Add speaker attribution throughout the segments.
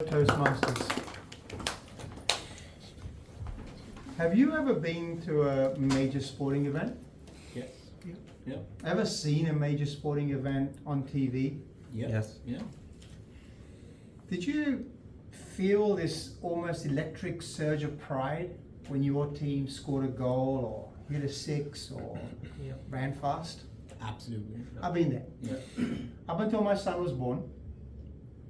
Speaker 1: Toastmasters. Have you ever been to a major sporting event?
Speaker 2: Yes. Yeah.
Speaker 1: Ever seen a major sporting event on TV?
Speaker 2: Yeah.
Speaker 3: Yes.
Speaker 2: Yeah.
Speaker 1: Did you feel this almost electric surge of pride when your team scored a goal or hit a six or ran fast?
Speaker 2: Absolutely.
Speaker 1: I've been there.
Speaker 2: Yeah.
Speaker 1: Up until my son was born,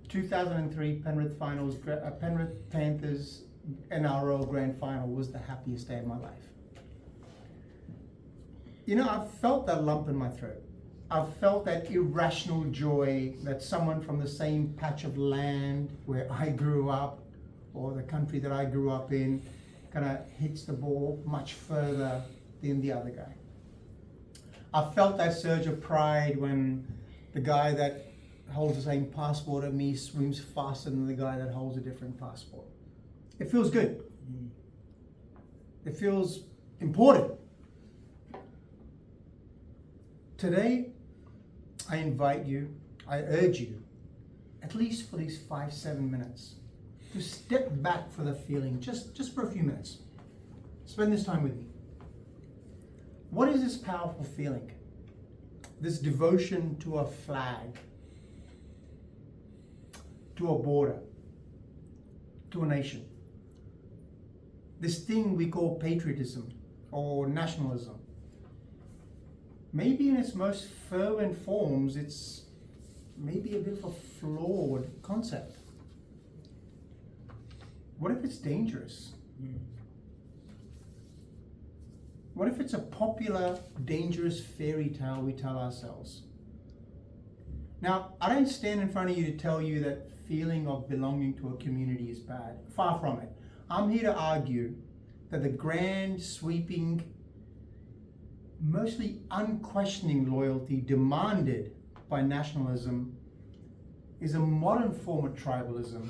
Speaker 1: 2003 Penrith Finals, Penrith Panthers NRL Grand Final was the happiest day of my life. You know, I felt that lump in my throat. I felt that irrational joy that someone from the same patch of land where I grew up, or the country that I grew up in, kind of hits the ball much further than the other guy. I felt that surge of pride when the guy that holds the same passport as me swims faster than the guy that holds a different passport. It feels good. It feels important. Today, I invite you, I urge you, at least for these 5-7 minutes, to step back for the feeling, just for a few minutes. Spend this time with me. What is this powerful feeling? This devotion to a flag, to a border, to a nation. This thing we call patriotism or nationalism. Maybe in its most fervent forms, it's maybe a bit of a flawed concept. What if it's dangerous? What if it's a popular, dangerous fairy tale we tell ourselves? Now, I don't stand in front of you to tell you that feeling of belonging to a community is bad. Far from it. I'm here to argue that the grand, sweeping, mostly unquestioning loyalty demanded by nationalism is a modern form of tribalism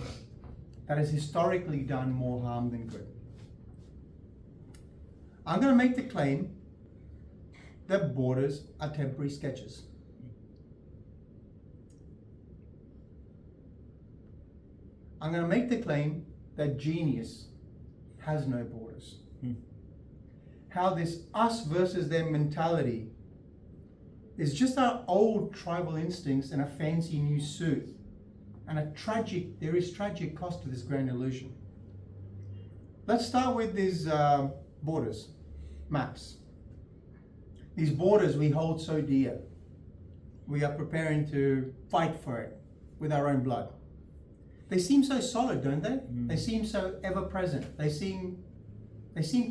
Speaker 1: that has historically done more harm than good. I'm going to make the claim that borders are temporary sketches. I'm going to make the claim that genius has no borders. How this us versus them mentality is just our old tribal instincts in a fancy new suit, and there is tragic cost to this grand illusion. Let's start with these borders, maps. These borders we hold so dear. We are preparing to fight for it with our own blood. They seem so solid, don't they? They seem so ever present. They seem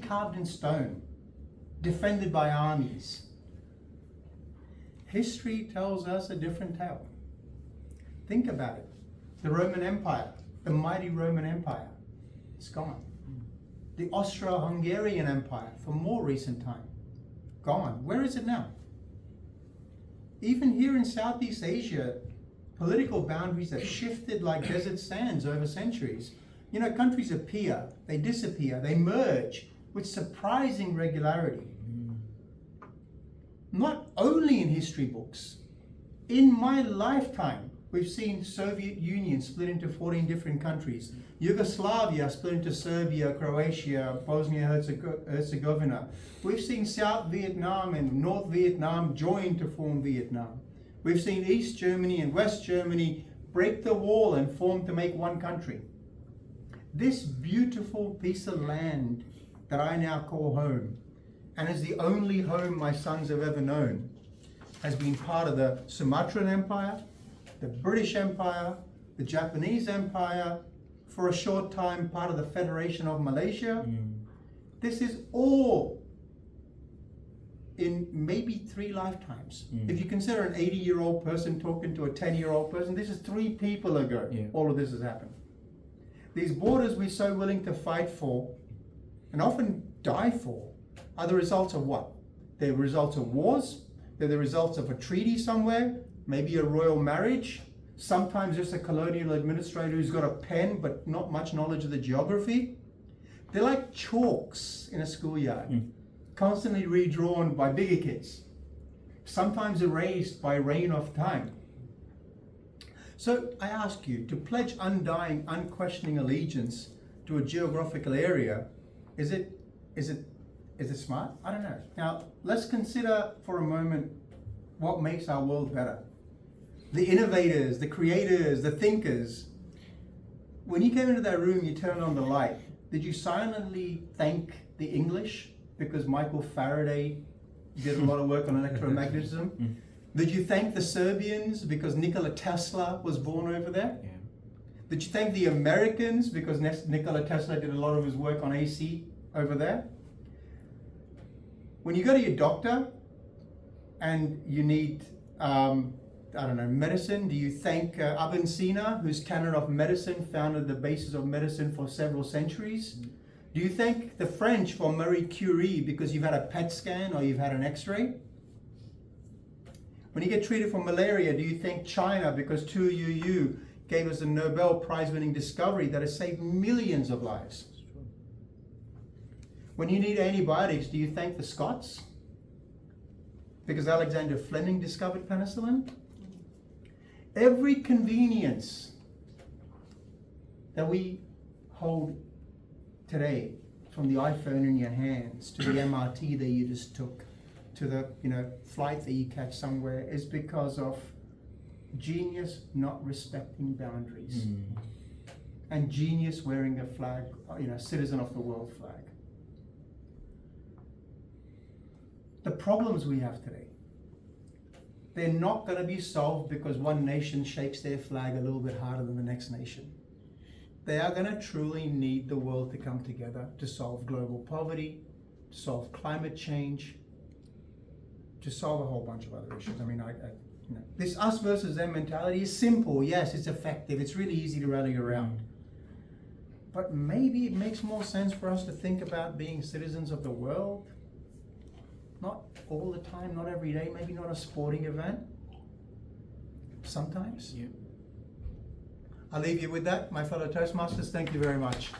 Speaker 1: carved in stone, defended by armies. History tells us a different tale. Think about it. The Roman Empire, the mighty Roman Empire, it's gone. The Austro-Hungarian Empire, for more recent time, gone. Where is it now? Even here in Southeast Asia, political boundaries have shifted like desert sands over centuries. You know, countries appear, they disappear, they merge with surprising regularity. Not only in history books, in my lifetime, we've seen Soviet Union split into 14 different countries. Yugoslavia split into Serbia, Croatia, Bosnia-Herzegovina. We've seen South Vietnam and North Vietnam join to form Vietnam. We've seen East Germany and West Germany break the wall and form to make one country. This beautiful piece of land that I now call home, and is the only home my sons have ever known, has been part of the Sumatran Empire, the British Empire, the Japanese Empire, for a short time part of the Federation of Malaysia. This is all in maybe 3 lifetimes. If you consider an 80-year-old person talking to a 10-year-old person, this is 3 people ago. All of this has happened. These borders we're so willing to fight for, and often die for, are the results of what? They're results of wars. They're the results of a treaty somewhere, maybe a royal marriage, sometimes just a colonial administrator who's got a pen but not much knowledge of the geography. They're like chalks in a schoolyard, constantly redrawn by bigger kids, sometimes erased by rain of time. So I ask you to pledge undying, unquestioning allegiance to a geographical area. Is it smart? I don't know. Now let's consider for a moment what makes our world better. The innovators, the creators, the thinkers. When you came into that room, you turned on the light. Did you silently thank the English because Michael Faraday did a lot of work on electromagnetism? Did you thank the Serbians because Nikola Tesla was born over there?
Speaker 2: Yeah.
Speaker 1: Did you thank the Americans because Nikola Tesla did a lot of his work on AC over there? When you go to your doctor and you need, medicine, do you thank Ibn Sina, whose canon of medicine founded the basis of medicine for several centuries? Do you thank the French for Marie Curie because you've had a PET scan or you've had an X-ray? When you get treated for malaria, do you thank China because 2UU gave us a Nobel Prize-winning discovery that has saved millions of lives? When you need antibiotics, do you thank the Scots because Alexander Fleming discovered penicillin? Every convenience that we hold today, from the iPhone in your hands to the MRT that you just took, to the flight that you catch somewhere, is because of genius not respecting boundaries, and genius wearing a flag, citizen of the world flag. The problems we have today, they're not going to be solved because one nation shakes their flag a little bit harder than the next nation. They are going to truly need the world to come together to solve global poverty, to solve climate change, to solve a whole bunch of other issues. This us versus them mentality is simple. Yes, it's effective. It's really easy to rally around. But maybe it makes more sense for us to think about being citizens of the world. Not all the time, not every day, maybe not a sporting event. Sometimes.
Speaker 2: Yeah.
Speaker 1: I'll leave you with that, my fellow Toastmasters. Thank you very much.